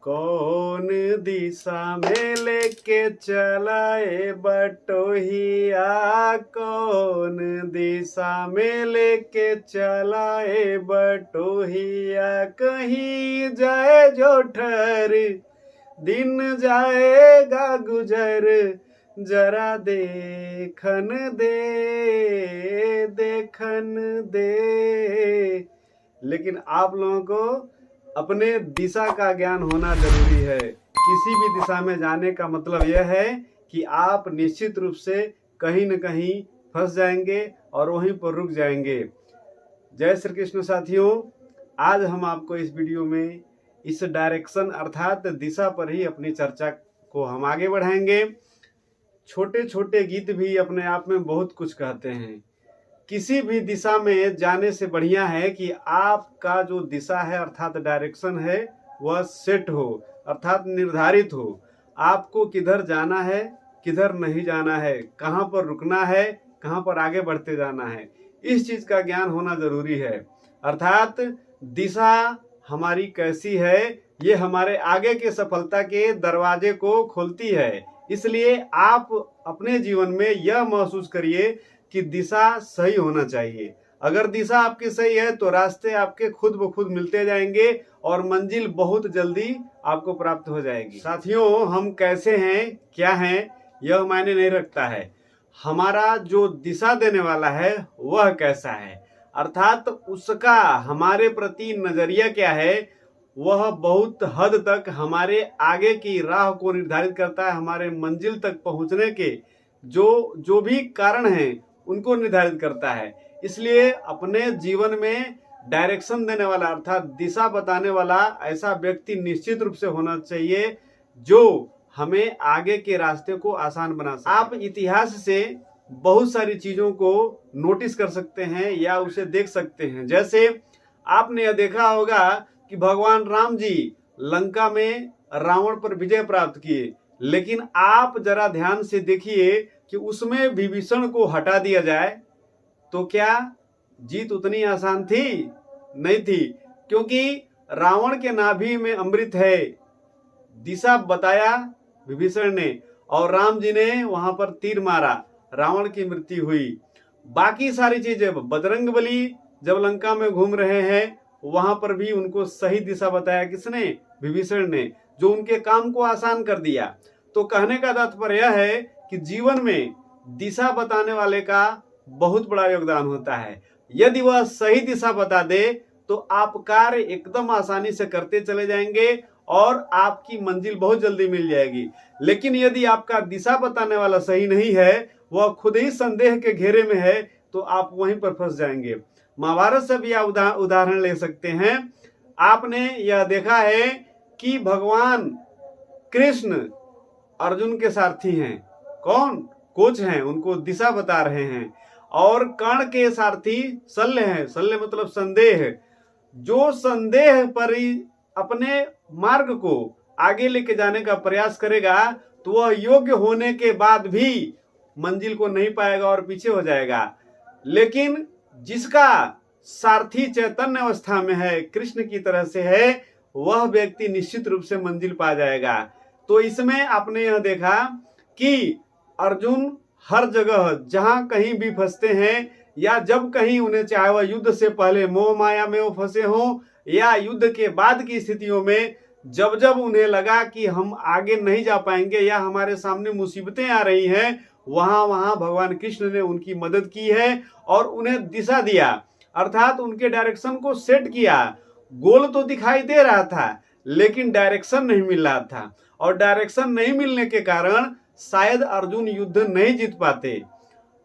कौन दिशा में लेके चलाए बटोहिया, कौन दिशा में लेके चलाए बटोहिया। कहीं जाए जो ठहर दिन जाएगा गुजर, जरा देखन दे। लेकिन आप लोगों को अपने दिशा का ज्ञान होना जरूरी है। किसी भी दिशा में जाने का मतलब यह है कि आप निश्चित रूप से कहीं न कहीं फंस जाएंगे और वहीं पर रुक जाएंगे। जय श्री कृष्ण साथियों, आज हम आपको इस वीडियो में इस डायरेक्शन अर्थात दिशा पर ही अपनी चर्चा को हम आगे बढ़ाएंगे। छोटे छोटे गीत भी अपने आप में बहुत कुछ कहते हैं। किसी भी दिशा में जाने से बढ़िया है कि आपका जो दिशा है अर्थात डायरेक्शन है वह सेट हो, अर्थात निर्धारित हो। आपको किधर जाना है, किधर नहीं जाना है, कहाँ पर रुकना है, कहाँ पर आगे बढ़ते जाना है, इस चीज का ज्ञान होना जरूरी है। अर्थात दिशा हमारी कैसी है ये हमारे आगे के सफलता के दरवाजे को खोलती है। इसलिए आप अपने जीवन में यह महसूस करिए कि दिशा सही होना चाहिए। अगर दिशा आपकी सही है तो रास्ते आपके खुद ब खुद मिलते जाएंगे और मंजिल बहुत जल्दी आपको प्राप्त हो जाएगी। साथियों, हम कैसे हैं, क्या हैं, यह मायने नहीं रखता है। हमारा जो दिशा देने वाला है वह कैसा है, अर्थात उसका हमारे प्रति नजरिया क्या है, वह बहुत हद तक हमारे आगे की राह को निर्धारित करता है। हमारे मंजिल तक पहुंचने के जो भी कारण हैं उनको निर्धारित करता है। इसलिए अपने जीवन में डायरेक्शन देने वाला अर्थात दिशा बताने वाला ऐसा व्यक्ति निश्चित रूप से होना चाहिए जो हमें आगे के रास्ते को आसान बना सके। आप इतिहास से बहुत सारी चीजों को नोटिस कर सकते हैं या उसे देख सकते हैं। जैसे आपने यह देखा होगा कि भगवान राम जी लंका में रावण पर विजय प्राप्त किए, लेकिन आप जरा ध्यान से देखिए कि उसमें विभीषण को हटा दिया जाए तो क्या जीत उतनी आसान थी? नहीं थी, क्योंकि रावण के नाभि में अमृत है। दिशा बताया विभीषण ने और राम जी ने वहां पर तीर मारा, रावण की मृत्यु हुई। बाकी सारी चीजें बजरंगबली जब लंका में घूम रहे हैं वहां पर भी उनको सही दिशा बताया किसने? विभीषण ने, जो उनके काम को आसान कर दिया। तो कहने का तात्पर्य यह है कि जीवन में दिशा बताने वाले का बहुत बड़ा योगदान होता है। यदि वह सही दिशा बता दे तो आप कार्य एकदम आसानी से करते चले जाएंगे और आपकी मंजिल बहुत जल्दी मिल जाएगी। लेकिन यदि आपका दिशा बताने वाला सही नहीं है, वह खुद ही संदेह के घेरे में है, तो आप वहीं पर फंस जाएंगे। महाभारत से भी आप उदाहरण ले सकते हैं। आपने यह देखा है कि भगवान कृष्ण अर्जुन के सारथी हैं। कौन? कोच हैं, उनको दिशा बता रहे हैं। और कर्ण के सारथी शल्य हैं। शल्य मतलब संदेह। जो संदेह पर ही अपने मार्ग को आगे लेके जाने का प्रयास करेगा तो वह योग्य होने के बाद भी मंजिल को नहीं पाएगा और पीछे हो जाएगा। लेकिन जिसका सारथी चैतन्य अवस्था में है, कृष्ण की तरह से है, वह व्यक्ति निश्चित रूप से मंजिल पा जाएगा। तो इसमें आपने यह देखा कि अर्जुन हर जगह जहां कहीं भी फंसते हैं या जब कहीं उन्हें, चाहे वह युद्ध से पहले मोह माया में वो फंसे हों या युद्ध के बाद की स्थितियों में, जब जब उन्हें लगा कि हम आगे नहीं जा पाएंगे या हमारे सामने मुसीबतें आ रही हैं, वहां वहां भगवान कृष्ण ने उनकी मदद की है और उन्हें दिशा दिया, अर्थात उनके डायरेक्शन को सेट किया। गोल तो दिखाई दे रहा था लेकिन डायरेक्शन नहीं मिल रहा था, और डायरेक्शन नहीं मिलने के कारण शायद अर्जुन युद्ध नहीं जीत पाते।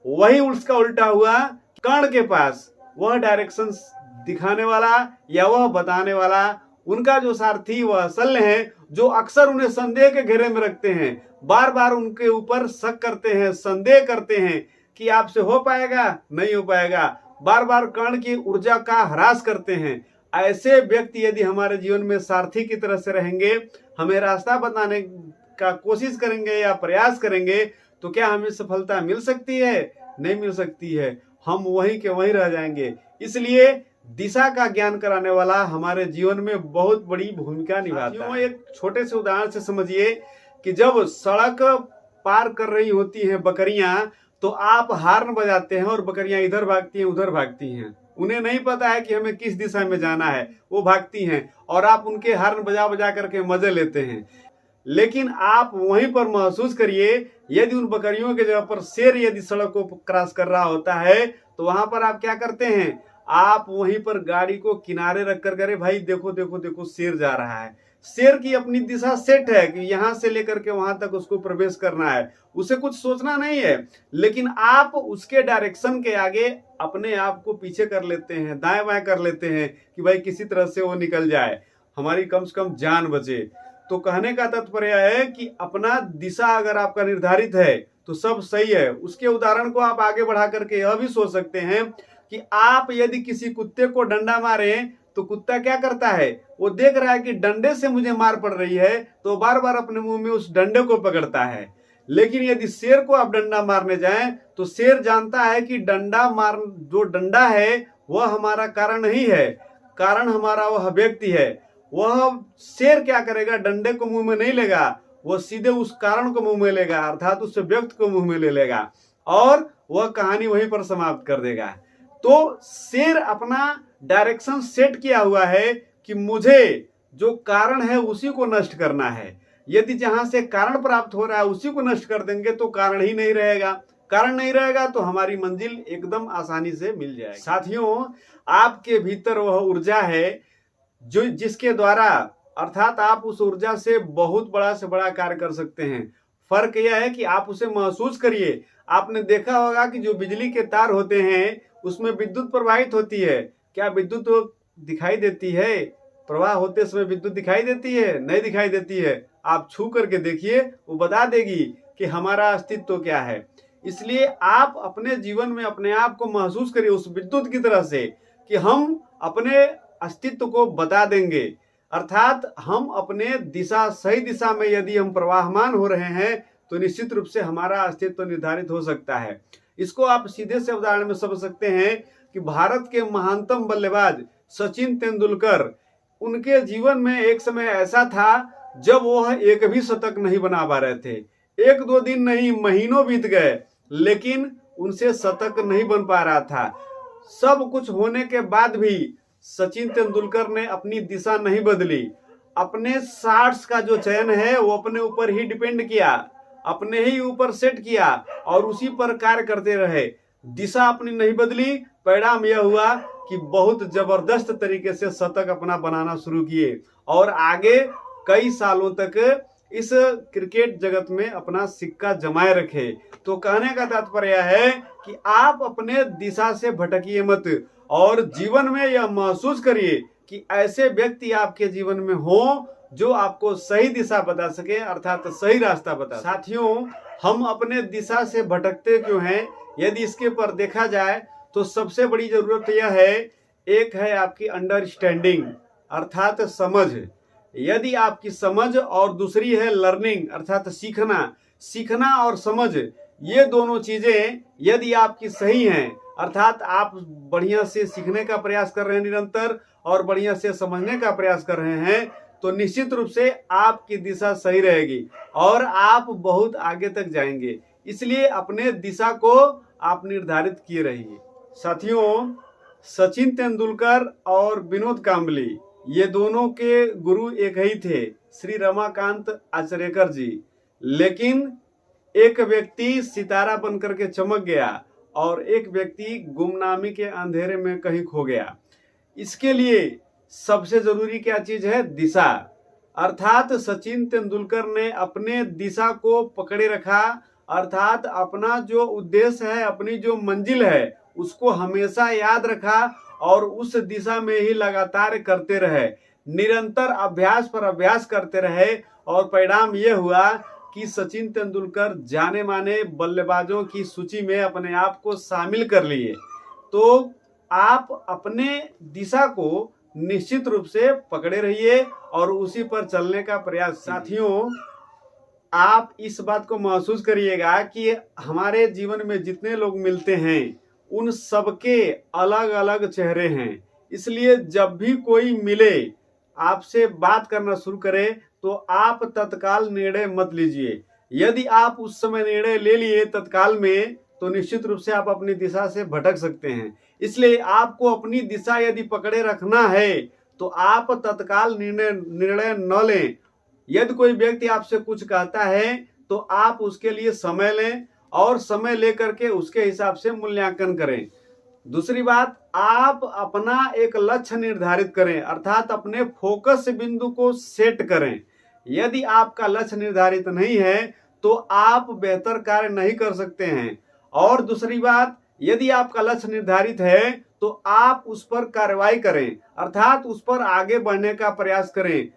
वही उसका उल्टा हुआ, कर्ण के पास वह डायरेक्शन दिखाने वाला या वह बताने वाला, उनका जो सारथी वह शल्य है, जो अक्सर उन्हें संदेह के घेरे में रखते हैं, बार बार उनके ऊपर शक करते हैं, संदेह करते हैं कि आपसे हो पाएगा, नहीं हो पाएगा, बार बार कर्ण की ऊर्जा का ह्रास करते हैं। ऐसे व्यक्ति यदि हमारे जीवन में सारथी की तरह से रहेंगे, हमें रास्ता बताने का कोशिश करेंगे या प्रयास करेंगे, तो क्या हमें सफलता मिल सकती है? नहीं मिल सकती है, हम वहीं के वहीं रह जाएंगे। इसलिए दिशा का ज्ञान कराने वाला हमारे जीवन में बहुत बड़ी भूमिका निभाता है। एक छोटे से उदाहरण से समझिए कि जब सड़क पार कर रही होती हैं बकरियां, तो आप हार्न बजाते हैं और बकरियां इधर भागती हैं उधर भागती हैं। उन्हें नहीं पता है कि हमें किस दिशा में जाना है, वो भागती हैं और आप उनके हार्न बजा बजा करके मजे लेते हैं। लेकिन आप वहीं पर महसूस करिए, यदि उन बकरियों के जगह पर शेर यदि सड़क को क्रॉस कर रहा होता है तो वहां पर आप क्या करते हैं? आप वहीं पर गाड़ी को किनारे रख कर करे भाई देखो देखो देखो शेर जा रहा है। शेर की अपनी दिशा सेट है कि यहां से लेकर के वहां तक उसको प्रवेश करना है, उसे कुछ सोचना नहीं है। लेकिन आप उसके डायरेक्शन के आगे अपने आप को पीछे कर लेते हैं, दाएं बाएं कर लेते हैं कि भाई किसी तरह से वो निकल जाए, हमारी कम से कम जान बचे। तो कहने का तात्पर्य है कि अपना दिशा अगर आपका निर्धारित है तो सब सही है। उसके उदाहरण को आप आगे बढ़ा करके यह भी सोच सकते हैं कि आप यदि किसी कुत्ते को डंडा मारें तो कुत्ता क्या करता है? वो देख रहा है कि डंडे से मुझे मार पड़ रही है तो बार बार अपने मुंह में उस डंडे को पकड़ता है। लेकिन यदि शेर को आप डंडा मारने जाएं तो शेर जानता है कि जो डंडा है वह हमारा कारण नहीं है, कारण हमारा वह व्यक्ति है। वह शेर क्या करेगा? डंडे को मुंह में नहीं लेगा, वह सीधे उस कारण को मुंह में लेगा, अर्थात उस व्यक्ति को मुंह में ले लेगा और वह कहानी वहीं पर समाप्त कर देगा। तो शेर अपना डायरेक्शन सेट किया हुआ है कि मुझे जो कारण है उसी को नष्ट करना है। यदि जहां से कारण प्राप्त हो रहा है उसी को नष्ट कर देंगे तो कारण ही नहीं रहेगा। कारण नहीं रहेगा तो हमारी मंजिल एकदम आसानी से मिल जाएगी। साथियों, आपके भीतर वह ऊर्जा है जो जिसके द्वारा अर्थात आप उस ऊर्जा से बहुत बड़ा से बड़ा कार्य कर सकते हैं। फर्क यह है कि आप उसे महसूस करिए। आपने देखा होगा कि जो बिजली के तार होते हैं उसमें विद्युत प्रवाहित होती है। क्या विद्युत दिखाई देती है? प्रवाह होते समय विद्युत दिखाई देती है? नहीं दिखाई देती है। आप छू करके देखिए, वो बता देगी कि हमारा अस्तित्व क्या है। इसलिए आप अपने जीवन में अपने आप को महसूस करिए उस विद्युत की तरह से कि हम अपने अस्तित्व को बता देंगे। अर्थात हम अपने दिशा सही दिशा में यदि हम प्रवाहमान हो रहे हैं तो निश्चित रूप से हमारा अस्तित्व निर्धारित हो सकता है। इसको आप सीधे से उदाहरण में समझ सकते हैं कि भारत के महानतम बल्लेबाज सचिन तेंदुलकर, उनके जीवन में एक समय ऐसा था जब वह एक भी शतक नहीं बना पा रहे थे। एक दो दिन नहीं, महीनों बीत गए, लेकिन उनसे शतक नहीं बन पा रहा था। सब कुछ होने के बाद भी सचिन तेंदुलकर ने अपनी दिशा नहीं बदली। अपने शॉट्स का जो चयन है वो अपने ऊपर ही डिपेंड किया, अपने ही ऊपर सेट किया और उसी पर कार्य करते रहे। दिशा अपनी नहीं बदली। परिणाम यह हुआ कि बहुत जबरदस्त तरीके से शतक अपना बनाना शुरू किए और आगे कई सालों तक इस क्रिकेट जगत में अपना सिक्का जमाए रखे। तो कहने का तात्पर्य है कि आप अपने दिशा से भटकिए मत और जीवन में यह महसूस करिए कि ऐसे व्यक्ति आपके जीवन में हो जो आपको सही दिशा बता सके, अर्थात सही रास्ता बता सके। साथियों, हम अपने दिशा से भटकते क्यों हैं? यदि इसके पर देखा जाए तो सबसे बड़ी जरूरत यह है, एक है आपकी अंडरस्टैंडिंग अर्थात समझ। यदि आपकी समझ और दूसरी है लर्निंग अर्थात सीखना और समझ, ये दोनों चीजें यदि आपकी सही हैं, अर्थात आप बढ़िया से सीखने का प्रयास कर रहे हैं निरंतर और बढ़िया से समझने का प्रयास कर रहे हैं, तो निश्चित रूप से आपकी दिशा सही रहेगी और आप बहुत आगे तक जाएंगे। इसलिए अपने दिशा को आप निर्धारित किए रहिए। साथियों, सचिन तेंदुलकर और विनोद कांबली, ये दोनों के गुरु एक ही थे, श्री रमाकांत आचरेकर जी। लेकिन एक व्यक्ति सितारा बनकर के चमक गया और एक व्यक्ति गुमनामी के अंधेरे में कहीं खो गया। इसके लिए सबसे जरूरी क्या चीज है? दिशा। अर्थात सचिन तेंदुलकर ने अपने दिशा को पकड़े रखा, अर्थात अपना जो उद्देश्य है, अपनी जो मंजिल है, उसको हमेशा याद रखा और उस दिशा में ही लगातार करते रहे, निरंतर अभ्यास पर अभ्यास करते रहे और परिणाम यह हुआ कि सचिन तेंदुलकर जाने माने बल्लेबाजों की सूची में अपने आप को शामिल कर लिए। तो आप अपने दिशा को निश्चित रूप से पकड़े रहिए और उसी पर चलने का प्रयास। साथियों, आप इस बात को महसूस करिएगा कि हमारे जीवन में जितने लोग मिलते हैं उन सबके अलग अलग चेहरे हैं। इसलिए जब भी कोई मिले, आपसे बात करना शुरू करे, तो आप तत्काल निर्णय मत लीजिए। यदि आप उस समय निर्णय ले लिए तत्काल में, तो निश्चित रूप से आप अपनी दिशा से भटक सकते हैं। इसलिए आपको अपनी दिशा यदि पकड़े रखना है, तो आप तत्काल निर्णय न लें। यदि कोई व्यक्ति आपसे कुछ कहता है, तो आप उसके लिए समय लें और समय लेकर के उसके हिसाब से मूल्यांकन करें। दूसरी बात, आप अपना एक लक्ष्य निर्धारित करें, अर्थात अपने फोकस बिंदु को सेट करें। यदि आपका लक्ष्य निर्धारित नहीं है, तो आप बेहतर कार्य नहीं कर सकते हैं। और दूसरी बात, यदि आपका लक्ष्य निर्धारित है, तो आप उस पर कार्रवाई करें, अर्थात उस पर आगे बढ़ने का प्रयास करें।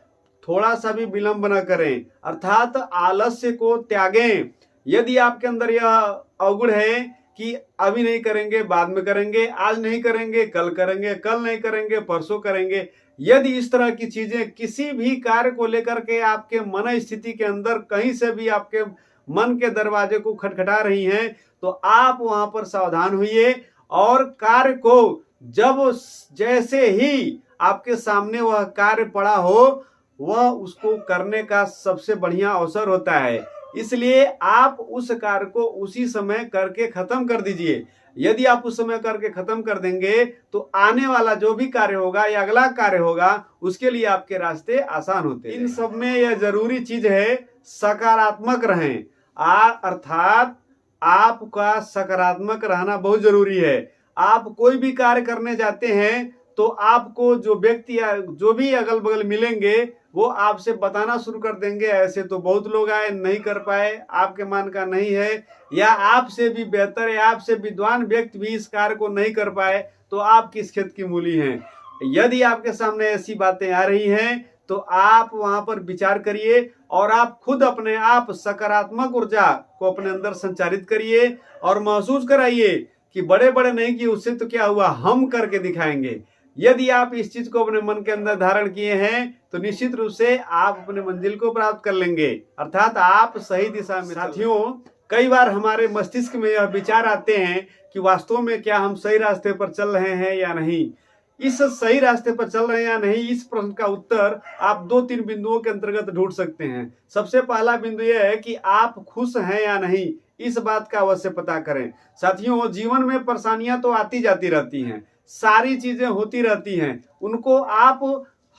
थोड़ा सा भी विलंब न करें, अर्थात आलस्य को त्यागें। यदि आपके अंदर यह अवगुण है कि अभी नहीं करेंगे, बाद में करेंगे, आज नहीं करेंगे, कल करेंगे, कल नहीं करेंगे, परसों करेंगे, यदि इस तरह की चीजें किसी भी कार्य को लेकर के आपके मन स्थिति के अंदर कहीं से भी आपके मन के दरवाजे को खटखटा रही हैं, तो आप वहां पर सावधान होइए और कार्य को जब जैसे ही आपके सामने वह कार्य पड़ा हो, वह उसको करने का सबसे बढ़िया अवसर होता है। इसलिए आप उस कार्य को उसी समय करके खत्म कर दीजिए। यदि आप उस समय करके खत्म कर देंगे, तो आने वाला जो भी कार्य होगा या अगला कार्य होगा, उसके लिए आपके रास्ते आसान होते हैं। इन सब में यह जरूरी चीज है, सकारात्मक रहें। अर्थात आपका सकारात्मक रहना बहुत जरूरी है। आप कोई भी कार्य करने जाते हैं, तो आपको जो व्यक्ति या जो भी अगल बगल मिलेंगे, वो आपसे बताना शुरू कर देंगे, ऐसे तो बहुत लोग आए, नहीं कर पाए, आपके मान का नहीं है, या आपसे भी बेहतर या आपसे विद्वान व्यक्ति भी इस कार्य को नहीं कर पाए, तो आप किस खेत की मूली हैं। यदि आपके सामने ऐसी बातें आ रही हैं, तो आप वहां पर विचार करिए और आप खुद अपने आप सकारात्मक ऊर्जा को अपने अंदर संचारित करिए और महसूस कराइए कि बड़े बड़े नहीं कि उससे तो क्या हुआ, हम करके दिखाएंगे। यदि आप इस चीज को अपने मन के अंदर धारण किए हैं, तो निश्चित रूप से आप अपने मंजिल को प्राप्त कर लेंगे, अर्थात आप सही दिशा में। साथियों, कई बार हमारे मस्तिष्क में यह विचार आते हैं कि वास्तव में क्या हम सही रास्ते पर चल रहे हैं या नहीं। इस सही रास्ते पर चल रहे हैं या नहीं, इस प्रश्न का उत्तर आप 2-3 बिंदुओं के अंतर्गत ढूंढ सकते हैं। सबसे पहला बिंदु यह है कि आप खुश हैं या नहीं, इस बात का अवश्य पता करें। साथियों, जीवन में परेशानियां तो आती जाती रहती हैं, सारी चीजें होती रहती हैं, उनको आप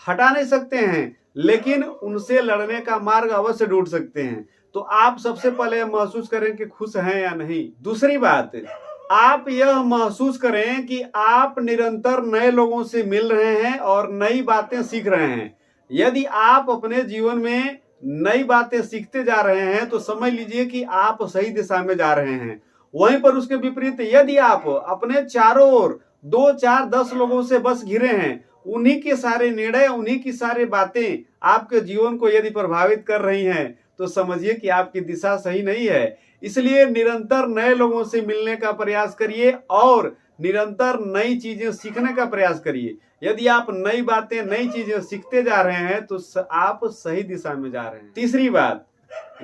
हटा नहीं सकते हैं, लेकिन उनसे लड़ने का मार्ग अवश्य ढूंढ सकते हैं। तो आप सबसे पहले महसूस करें कि खुश हैं या नहीं। दूसरी बात, आप यह महसूस करें कि आप निरंतर नए लोगों से मिल रहे हैं और नई बातें सीख रहे हैं। यदि आप अपने जीवन में नई बातें सीखते जा रहे हैं, तो समझ लीजिए कि आप सही दिशा में जा रहे हैं। वहीं पर उसके विपरीत यदि आप अपने चारों ओर 2, 4, 10 लोगों से बस घिरे हैं, उन्हीं के सारे निर्णय, उन्हीं की सारी बातें आपके जीवन को यदि प्रभावित कर रही हैं, तो समझिए कि आपकी दिशा सही नहीं है। इसलिए निरंतर नए लोगों से मिलने का प्रयास करिए और निरंतर नई चीजें सीखने का प्रयास करिए। यदि आप नई बातें, नई चीजें सीखते जा रहे हैं, तो आप सही दिशा में जा रहे हैं। तीसरी बात,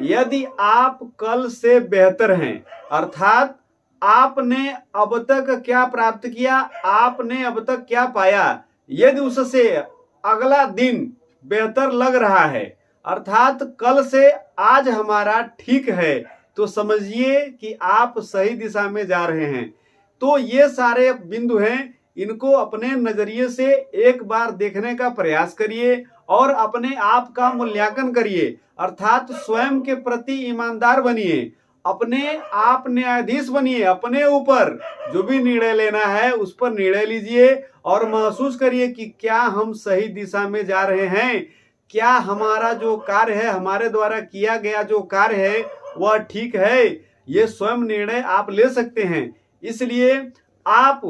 यदि आप कल से बेहतर हैं, अर्थात आपने अब तक क्या प्राप्त किया, आपने अब तक क्या पाया, यदि उससे अगला दिन बेहतर लग रहा है, अर्थात कल से आज हमारा ठीक है, तो समझिए कि आप सही दिशा में जा रहे हैं। तो ये सारे बिंदु हैं, इनको अपने नजरिए से एक बार देखने का प्रयास करिए और अपने आप का मूल्यांकन करिए, अर्थात स्वयं के प्रति ईमानदार बनिए, अपने आप न्यायाधीश बनिए। अपने ऊपर जो भी निर्णय लेना है उस पर निर्णय लीजिए और महसूस करिए कि क्या हम सही दिशा में जा रहे हैं, क्या हमारा जो कार्य है, हमारे द्वारा किया गया जो कार्य है वह ठीक है। ये स्वयं निर्णय आप ले सकते हैं। इसलिए आप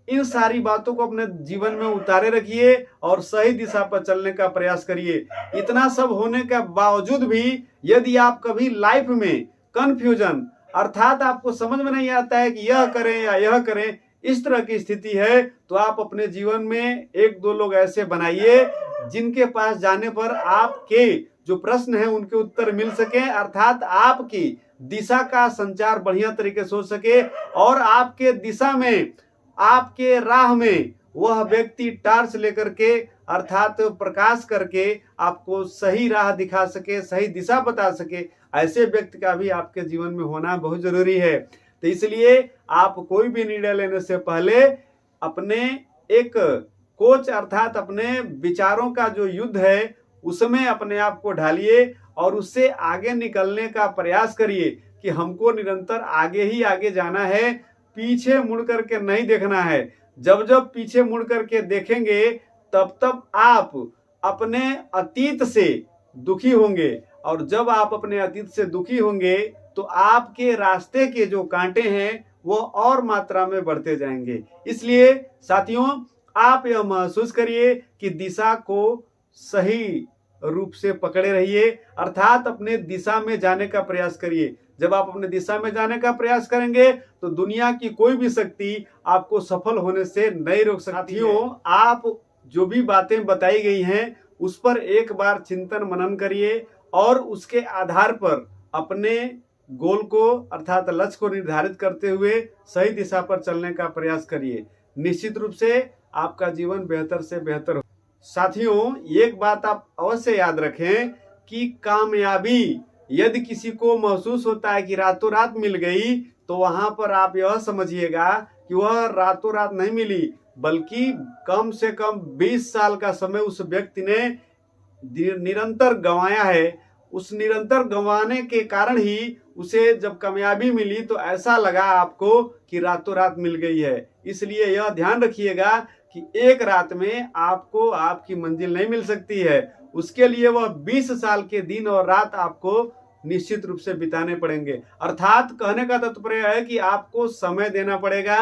इन सारी बातों को अपने जीवन में उतारे रखिए और सही दिशा पर चलने का प्रयास करिए। इतना सब होने के बावजूद भी यदि आप कभी लाइफ में कंफ्यूजन, अर्थात आपको समझ में नहीं आता है कि यह करें या यह करें, इस तरह की स्थिति है, तो आप अपने जीवन में 1-2 लोग ऐसे बनाइए जिनके पास जाने पर आपके जो प्रश्न है उनके उत्तर मिल सके, अर्थात आपकी दिशा का संचार बढ़िया तरीके से हो सके और आपके दिशा में, आपके राह में वह व्यक्ति टार्च लेकर के अर्थात प्रकाश करके आपको सही राह दिखा सके, सही दिशा बता सके, ऐसे व्यक्ति का भी आपके जीवन में होना बहुत जरूरी है। तो इसलिए आप कोई भी निर्णय लेने से पहले अपने एक कोच अर्थात अपने विचारों का जो युद्ध है उसमें अपने आप को ढालिए और उससे आगे निकलने का प्रयास करिए कि हमको निरंतर आगे ही आगे जाना है, पीछे मुड़ करके नहीं देखना है। जब जब पीछे मुड़ करके देखेंगे तब तब आप अपने अतीत से दुखी होंगे, और जब आप अपने अतीत से दुखी होंगे तो आपके रास्ते के जो कांटे हैं वो और मात्रा में बढ़ते जाएंगे। इसलिए साथियों, आप यह महसूस करिए कि दिशा को सही रूप से पकड़े रहिए, अर्थात अपने दिशा में जाने का प्रयास करिए। जब आप अपने दिशा में जाने का प्रयास करेंगे तो दुनिया की कोई भी शक्ति आपको सफल होने से नहीं रोक सकती। साथियों, आप जो भी बातें बताई गई हैं उस पर एक बार चिंतन मनन करिए और उसके आधार पर अपने गोल को अर्थात लक्ष्य को निर्धारित करते हुए सही दिशा पर चलने का प्रयास करिए। निश्चित रूप से आपका जीवन बेहतर से बेहतर हो। साथियों, एक बात आप अवश्य याद रखें कि कामयाबी यदि किसी को महसूस होता है कि रातों रात मिल गई, तो वहां पर आप यह समझिएगा कि वह रातों रात नहीं मिली, बल्कि कम से कम 20 साल का समय उस व्यक्ति ने निरंतर गंवाया है। उस निरंतर गंवाने के कारण ही उसे जब कामयाबी मिली तो ऐसा लगा आपको कि रातों रात मिल गई है। इसलिए यह ध्यान रखिएगा कि एक रात में आपको आपकी मंजिल नहीं मिल सकती है, उसके लिए वह 20 साल के दिन और रात आपको निश्चित रूप से बिताने पड़ेंगे। अर्थात कहने का तात्पर्य है कि आपको समय देना पड़ेगा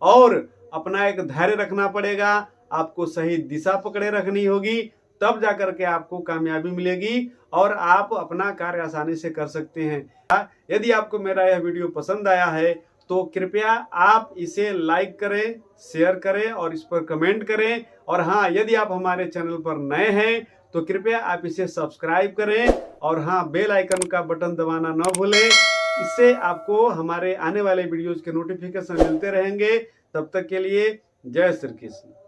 और अपना एक धैर्य रखना पड़ेगा, आपको सही दिशा पकड़े रखनी होगी, तब जाकर के आपको कामयाबी मिलेगी और आप अपना कार्य आसानी से कर सकते हैं। यदि आपको मेरा यह वीडियो पसंद आया है तो कृपया आप इसे लाइक करें, शेयर करें और इस पर कमेंट करें। और हाँ, यदि आप हमारे चैनल पर नए हैं तो कृपया आप इसे सब्सक्राइब करें और हाँ, बेल आइकन का बटन दबाना न भूलें। इससे आपको हमारे आने वाले वीडियोज के नोटिफिकेशन मिलते रहेंगे। तब तक के लिए जय श्री कृष्ण।